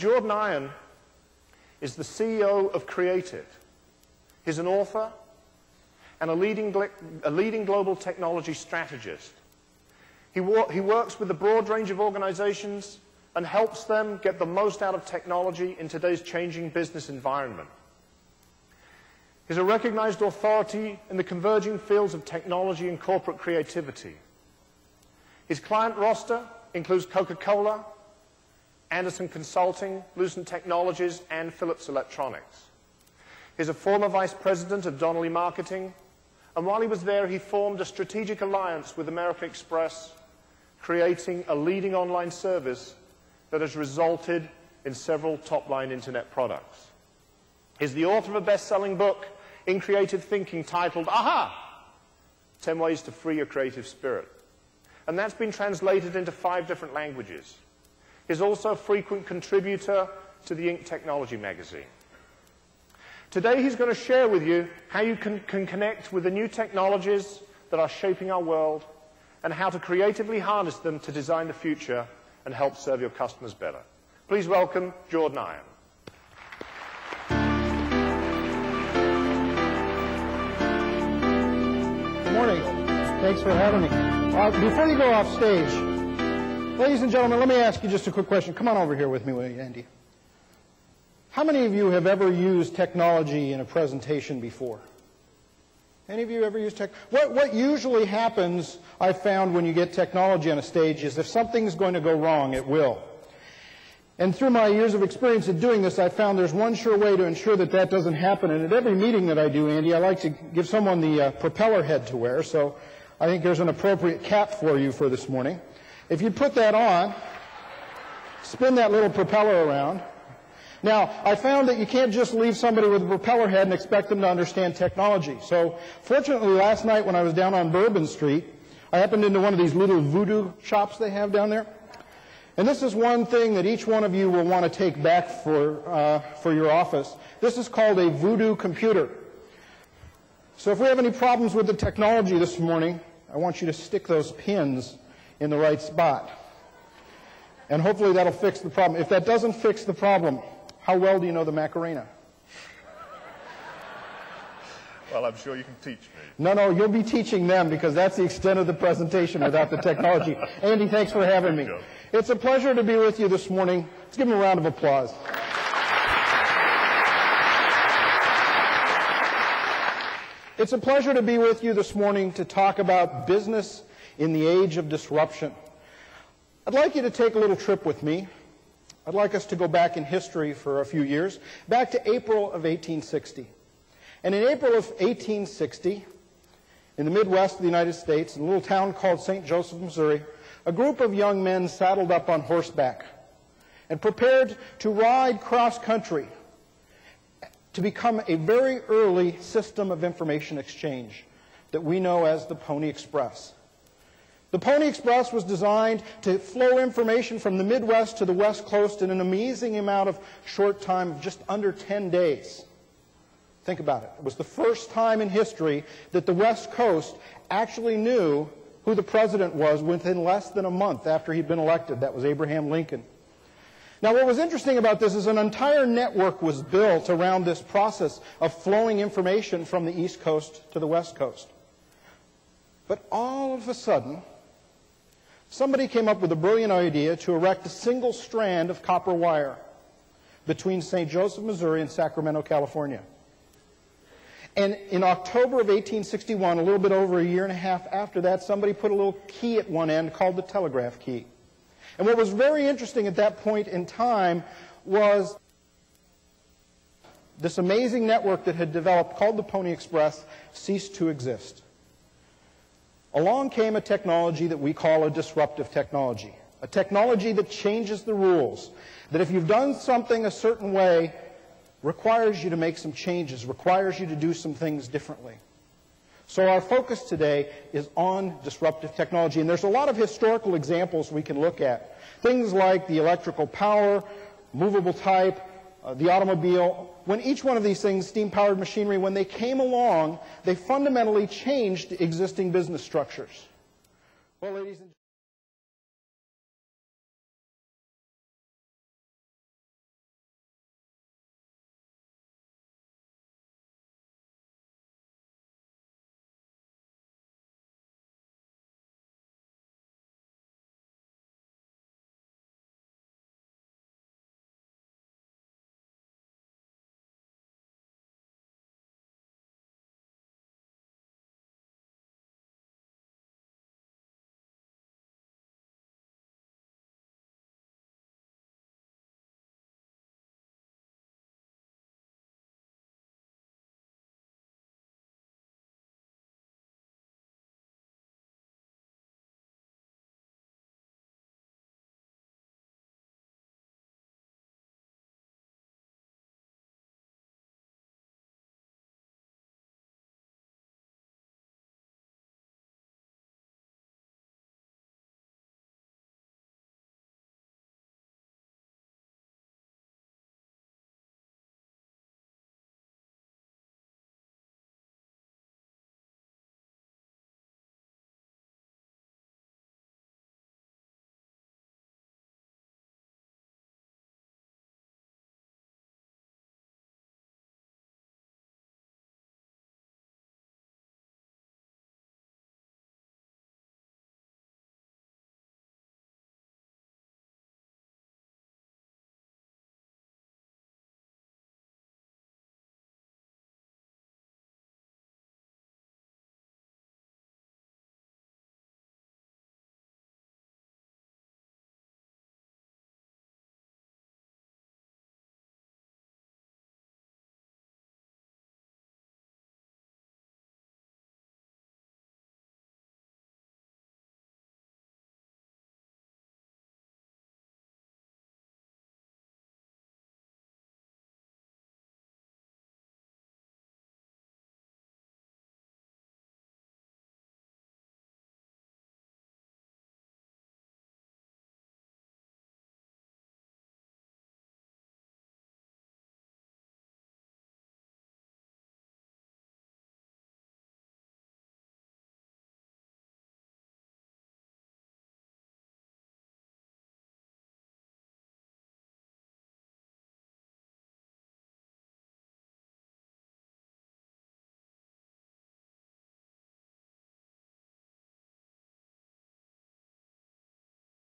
Jordan Ayan is the CEO of Creative. He's an author and a leading global technology strategist. He works with a broad range of organizations and helps them get the most out of technology in today's changing business environment. He's a recognized authority in the converging fields of technology and corporate creativity. His client roster includes Coca-Cola, Anderson Consulting, Lucent Technologies, and Philips Electronics. He's a former vice president of Donnelly Marketing, and while he was there, he formed a strategic alliance with American Express, creating a leading online service that has resulted in several top-line internet products. He's the author of a best-selling book in creative thinking titled, Aha! 10 Ways to Free Your Creative Spirit. And that's been translated into 5 different languages. He's also a frequent contributor to the Inc. Technology magazine. Today he's going to share with you how you can connect with the new technologies that are shaping our world and how to creatively harness them to design the future and help serve your customers better. Please welcome Jordan Ayan. Good morning. Thanks for having me. Before you go off stage, ladies and gentlemen, let me ask you just a quick question. Come on over here with me, will you, Andy? How many of you have ever used technology in a presentation before? Any of you ever used tech? What usually happens, I've found, when you get technology on a stage is if something's going to go wrong, it will. And through my years of experience in doing this, I've found there's one sure way to ensure that that doesn't happen. And at every meeting that I do, Andy, I like to give someone the propeller head to wear. So I think there's an appropriate cap for you for this morning. If you put that on, spin that little propeller around. Now, I found that you can't just leave somebody with a propeller head and expect them to understand technology. So, fortunately, last night when I was down on Bourbon Street, I happened into one of these little voodoo shops they have down there. And this is one thing that each one of you will want to take back for your office. This is called a voodoo computer. So if we have any problems with the technology this morning, I want you to stick those pins in the right spot. And hopefully that'll fix the problem. If that doesn't fix the problem, how well do you know the Macarena? Well, I'm sure you can teach me. No, you'll be teaching them because that's the extent of the presentation without the technology. Andy, thanks for having me. It's a pleasure to be with you this morning. Let's give him a round of applause. It's a pleasure to be with you this morning to talk about business in the age of disruption. I'd like you to take a little trip with me. I'd like us to go back in history for a few years, back to April of 1860. And in April of 1860, in the Midwest of the United States, in a little town called St. Joseph, Missouri, a group of young men saddled up on horseback and prepared to ride cross-country to become a very early system of information exchange that we know as the Pony Express. The Pony Express was designed to flow information from the Midwest to the West Coast in an amazing amount of short time of just under 10 days. Think about it. It was the first time in history that the West Coast actually knew who the president was within less than a month after he'd been elected. That was Abraham Lincoln. Now, what was interesting about this is an entire network was built around this process of flowing information from the East Coast to the West Coast. But all of a sudden, somebody came up with a brilliant idea to erect a single strand of copper wire between St. Joseph, Missouri and Sacramento, California. And in October of 1861, a little bit over a year and a half after that, somebody put a little key at one end called the telegraph key. And what was very interesting at that point in time was this amazing network that had developed called the Pony Express ceased to exist. Along came a technology that we call a disruptive technology, a technology that changes the rules, that if you've done something a certain way, requires you to make some changes, requires you to do some things differently. So our focus today is on disruptive technology, and there's a lot of historical examples we can look at. Things like the electrical power, movable type, the automobile. When each one of these things, steam-powered machinery, when they came along, they fundamentally changed existing business structures. Well, ladies and